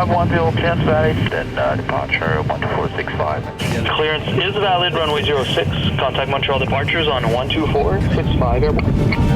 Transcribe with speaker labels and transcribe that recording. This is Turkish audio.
Speaker 1: 510, clearance valid, then departure 12465.
Speaker 2: Clearance is valid, runway 06. Contact Montreal departures on 12465 Airbus.